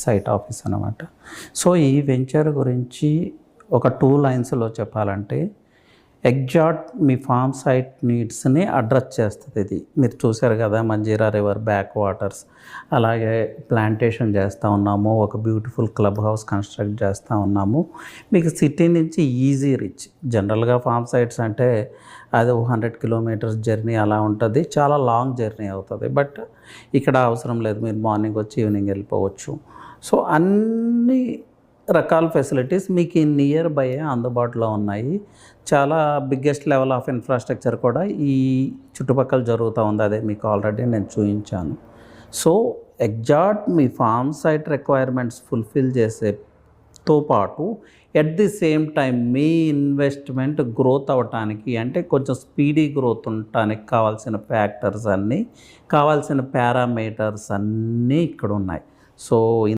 Site office అనమాట. So ఈ venture గురించి ఒక 2 లైన్స్‌లో చెప్పాలంటే ఎగ్జాక్ట్ మీ ఫార్మ్ సైట్ నీడ్స్‌ని అడ్రెస్ చేస్తది ఇది. మీరు చూసారు కదా! మంజీరా రివర్ బ్యాక్ వాటర్స్, అలాగే ప్లాంటేషన్ చేస్తూ ఉన్నాము. ఒక బ్యూటిఫుల్ క్లబ్ హౌస్ కన్స్ట్రక్ట్ చేస్తూ ఉన్నాము. మీకు సిటీ నుంచి ఈజీ రీచ్. జనరల్‌గా ఫార్మ్ సైట్స్ అంటే అది 100 కిలోమీటర్స్ జర్నీ అలా ఉంటుంది. చాలా లాంగ్ జర్నీ అవుతుంది. బట్ ఇక్కడ అవసరం లేదు. మీరు మార్నింగ్ వచ్చి ఈవినింగ్ వెళ్ళిపోవచ్చు. సో అన్ని రకాల ఫెసిలిటీస్ మీకు ఈ నియర్ బై అందుబాటులో ఉన్నాయి. చాలా బిగ్గెస్ట్ లెవెల్ ఆఫ్ ఇన్ఫ్రాస్ట్రక్చర్ కూడా ఈ చుట్టుపక్కల జరుగుతూ ఉంది. అదే మీకు ఆల్రెడీ నేను చూపించాను. సో ఎగ్జాక్ట్ మీ ఫార్మ్ సైట్ రిక్వైర్మెంట్స్ ఫుల్ఫిల్ చేసేతో పాటు at the same time me investment growth అవ్వటానికి, అంటే కొంచెం స్పీడీ గ్రోత్ ఉండటానికి కావాల్సిన ఫ్యాక్టర్స్ అన్నీ, కావాల్సిన పారామీటర్స్ అన్నీ ఇక్కడ ఉన్నాయి. సో